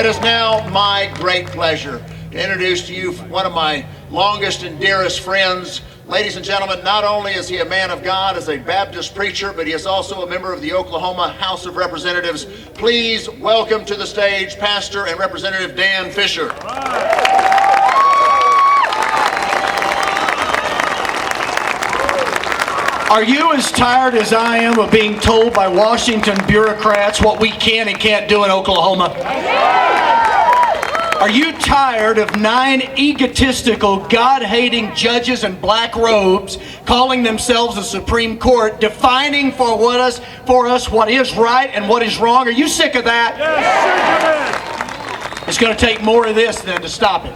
It is now my great pleasure to introduce to you one of my longest and dearest friends. Ladies and gentlemen, not only is he a man of God as a Baptist preacher, but he is also a member of the Oklahoma House of Representatives. Please welcome to the stage Pastor and Representative Dan Fisher. Are you as tired as I am of being told by Washington bureaucrats what we can and can't do in Oklahoma? Are you tired of 9 egotistical, God-hating judges in black robes calling themselves the Supreme Court, defining for us what is right and what is wrong? Are you sick of that? Yes, sick of it. It's going to take more of this than to stop it.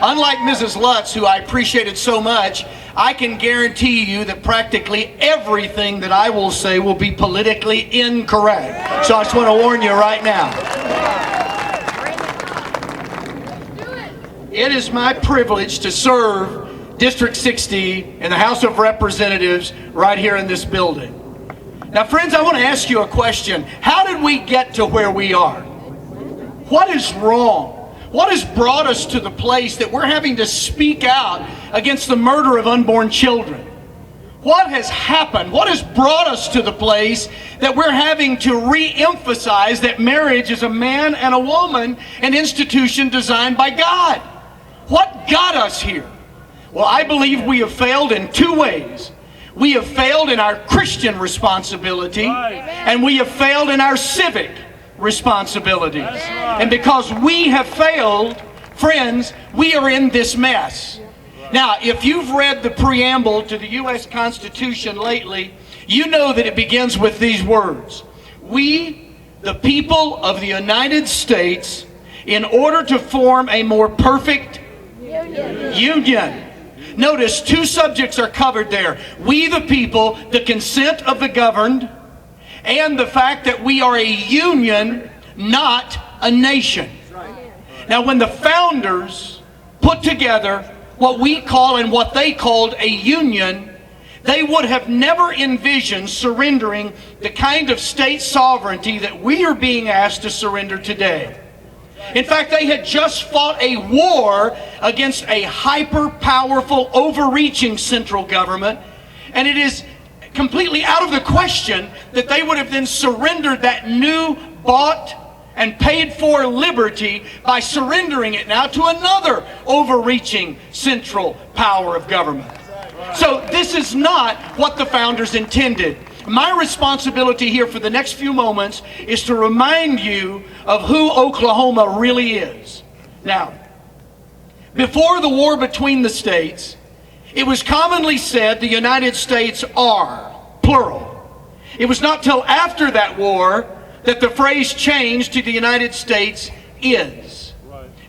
Unlike Mrs. Lutz, who I appreciated so much, I can guarantee you that practically everything that I will say will be politically incorrect. So I just want to warn you right now. It is my privilege to serve District 60 in the House of Representatives right here in this building. Now, friends, I want to ask you a question. How did we get to where we are? What is wrong? What has brought us to the place that we're having to speak out against the murder of unborn children? What has happened? What has brought us to the place that we're having to re-emphasize that marriage is a man and a woman, an institution designed by God? What got us here? Well, I believe we have failed in 2 ways. We have failed in our Christian responsibility, and we have failed in our civic responsibilities. And because we have failed, friends, we are in this mess. Now, if you've read the preamble to the U.S. Constitution lately, you know that it begins with these words: "We, the people of the United States, in order to form a more perfect union." Notice 2 subjects are covered there. We, the people, the consent of the governed, and the fact that we are a union, not a nation. Now, when the founders put together what we call and what they called a union, they would have never envisioned surrendering the kind of state sovereignty that we are being asked to surrender today. In fact, they had just fought a war against a hyper-powerful, overreaching central government, and it is completely out of the question that they would have then surrendered that new, bought, and paid for liberty by surrendering it now to another overreaching central power of government. So this is not what the founders intended. My responsibility here for the next few moments is to remind you of who Oklahoma really is. Now, before the war between the states, it was commonly said the United States are, plural. It was not till after that war that the phrase changed to the United States is.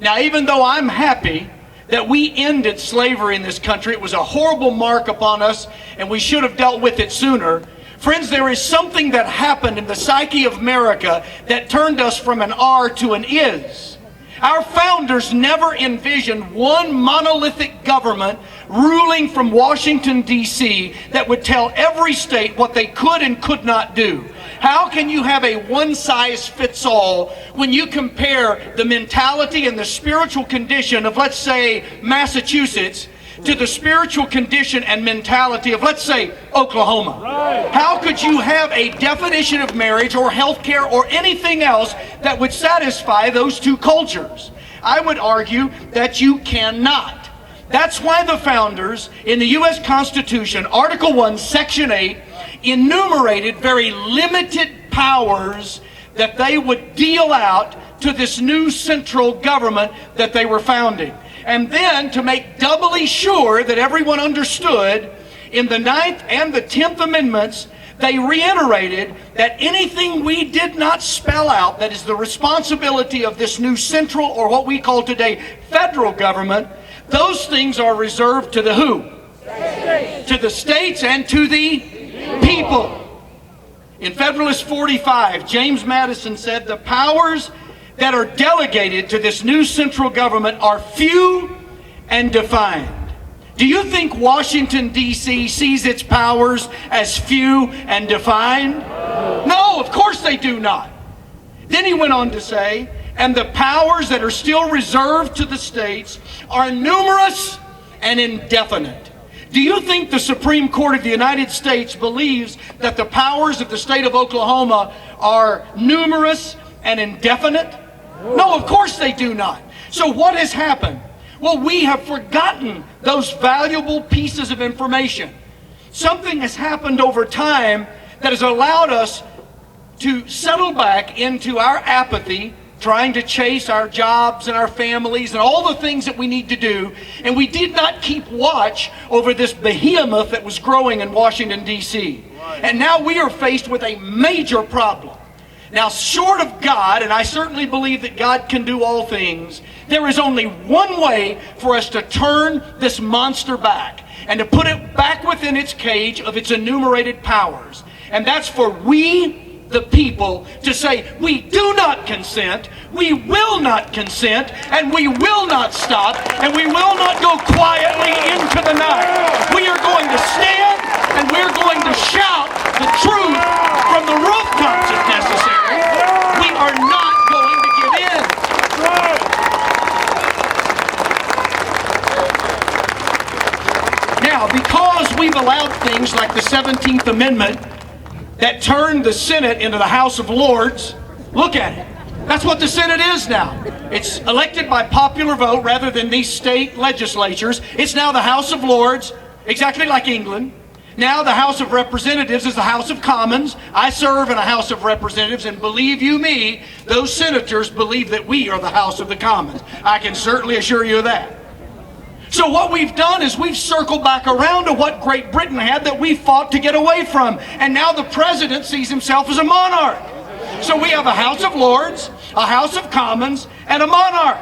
Now, even though I'm happy that we ended slavery in this country, it was a horrible mark upon us and we should have dealt with it sooner. Friends, there is something that happened in the psyche of America that turned us from an are to an is. Our founders never envisioned one monolithic government ruling from Washington, D.C. that would tell every state what they could and could not do. How can you have a one-size-fits-all when you compare the mentality and the spiritual condition of, let's say, Massachusetts to the spiritual condition and mentality of, let's say, Oklahoma? Right. How could you have a definition of marriage or health care or anything else that would satisfy those 2 cultures? I would argue that you cannot. That's why the founders in the U.S. Constitution, Article 1, Section 8, enumerated very limited powers that they would deal out to this new central government that they were founding. And then, to make doubly sure that everyone understood, in the 9th and the 10th Amendments, they reiterated that anything we did not spell out that is the responsibility of this new central, or what we call today federal government, those things are reserved to the who? To the states and to the people. In Federalist 45, James Madison said, "The powers that are delegated to this new central government are few and defined." Do you think Washington, D.C. sees its powers as few and defined? No, of course they do not. Then he went on to say, and the powers that are still reserved to the states are numerous and indefinite. Do you think the Supreme Court of the United States believes that the powers of the state of Oklahoma are numerous and indefinite? No, of course they do not. So what has happened? Well, we have forgotten those valuable pieces of information. Something has happened over time that has allowed us to settle back into our apathy, trying to chase our jobs and our families and all the things that we need to do, and we did not keep watch over this behemoth that was growing in Washington, D.C. And now we are faced with a major problem. Now, short of God, and I certainly believe that God can do all things, there is only one way for us to turn this monster back and to put it back within its cage of its enumerated powers. And that's for we, the people, to say, we do not consent, we will not consent, and we will not stop, and we will not go quietly into the night. We are going to stand, and we're going to shout the truth from the rooftops if necessary. We are not going to give in. Now, because we've allowed things like the 17th Amendment that turned the Senate into the House of Lords, look at it. That's what the Senate is now. It's elected by popular vote rather than these state legislatures. It's now the House of Lords, exactly like England. Now the House of Representatives is the House of Commons. I serve in a House of Representatives, and believe you me, those senators believe that we are the House of the Commons. I can certainly assure you of that. So what we've done is we've circled back around to what Great Britain had that we fought to get away from. And now the president sees himself as a monarch. So we have a House of Lords, a House of Commons, and a monarch.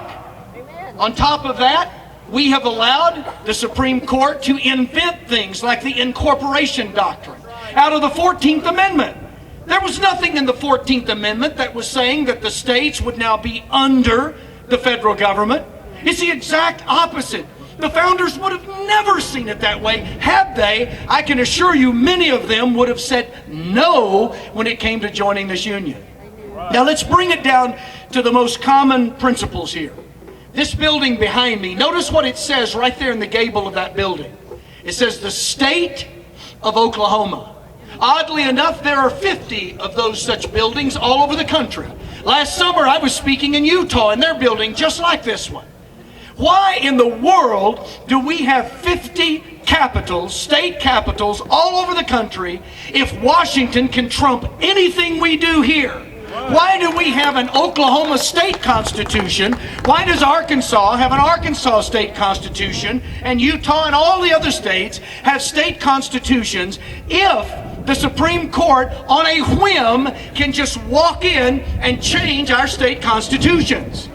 On top of that, we have allowed the Supreme Court to invent things like the incorporation doctrine out of the 14th Amendment. There was nothing in the 14th Amendment that was saying that the states would now be under the federal government. It's the exact opposite. The founders would have never seen it that way. Had they, I can assure you many of them would have said no when it came to joining this union. Now let's bring it down to the most common principles here. This building behind me, notice what it says right there in the gable of that building. It says the state of Oklahoma. Oddly enough, there are 50 of those such buildings all over the country. Last summer I was speaking in Utah and their building just like this one. Why in the world do we have 50 capitals, state capitals, all over the country if Washington can trump anything we do here? Why do we have an Oklahoma state constitution? Why does Arkansas have an Arkansas state constitution and Utah and all the other states have state constitutions if the Supreme Court on a whim can just walk in and change our state constitutions?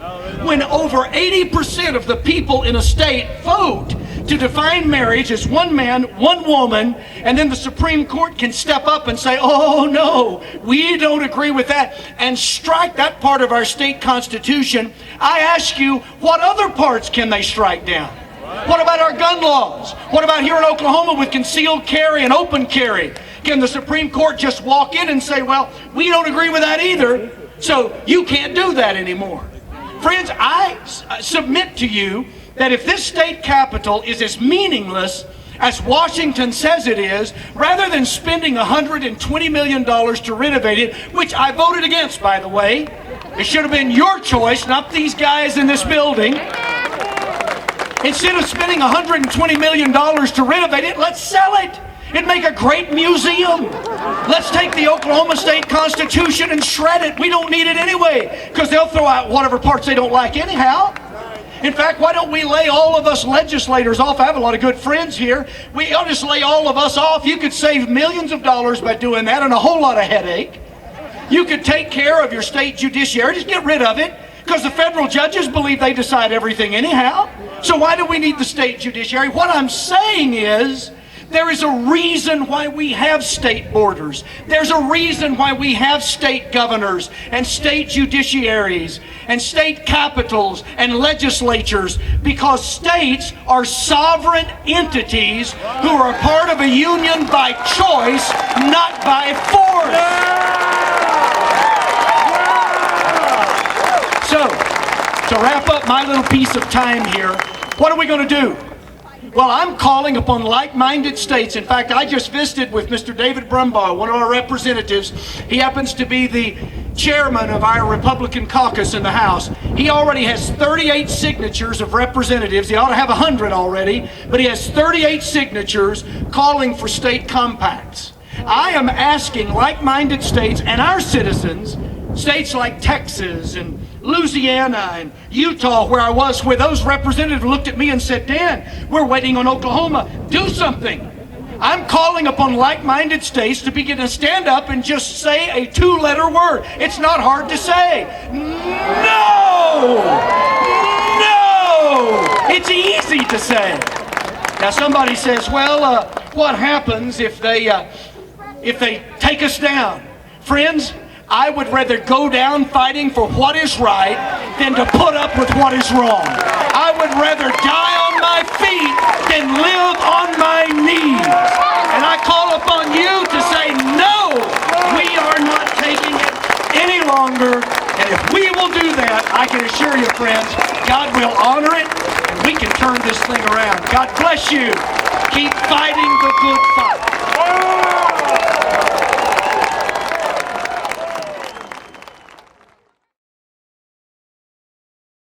When over 80% of the people in a state vote to define marriage as one man, one woman, and then the Supreme Court can step up and say, oh no, we don't agree with that, and strike that part of our state constitution, I ask you, what other parts can they strike down? What about our gun laws? What about here in Oklahoma with concealed carry and open carry? Can the Supreme Court just walk in and say, well, we don't agree with that either, so you can't do that anymore? Friends, I submit to you that if this state capital is as meaningless as Washington says it is, rather than spending $120 million to renovate it, which I voted against, by the way, it should have been your choice, not these guys in this building. Instead of spending $120 million to renovate it, let's sell it. It'd make a great museum. Let's take the Oklahoma State Constitution and shred it. We don't need it anyway, because they'll throw out whatever parts they don't like anyhow. In fact, why don't we lay all of us legislators off? I have a lot of good friends here. I'll just lay all of us off. You could save millions of dollars by doing that and a whole lot of headache. You could take care of your state judiciary. Just get rid of it, because the federal judges believe they decide everything anyhow. So why do we need the state judiciary? What I'm saying is, there is a reason why we have state borders. There's a reason why we have state governors and state judiciaries and state capitals and legislatures, because states are sovereign entities who are a part of a union by choice, not by force. So, to wrap up my little piece of time here, what are we going to do? Well, I'm calling upon like-minded states. In fact, I just visited with Mr. David Brumbaugh, one of our representatives. He happens to be the chairman of our Republican caucus in the House. He already has 38 signatures of representatives. He ought to have 100 already, but he has 38 signatures calling for state compacts. I am asking like-minded states and our citizens, states like Texas and Louisiana and Utah, where I was, where those representatives looked at me and said, Dan, we're waiting on Oklahoma. Do something. I'm calling upon like-minded states to begin to stand up and just say a two-letter word. It's not hard to say. No! No! It's easy to say. Now somebody says, well, what happens if they take us down? Friends, I would rather go down fighting for what is right than to put up with what is wrong. I would rather die on my feet than live on my knees. And I call upon you to say, no, we are not taking it any longer. And if we will do that, I can assure you, friends, God will honor it, and we can turn this thing around. God bless you. Keep fighting the good fight.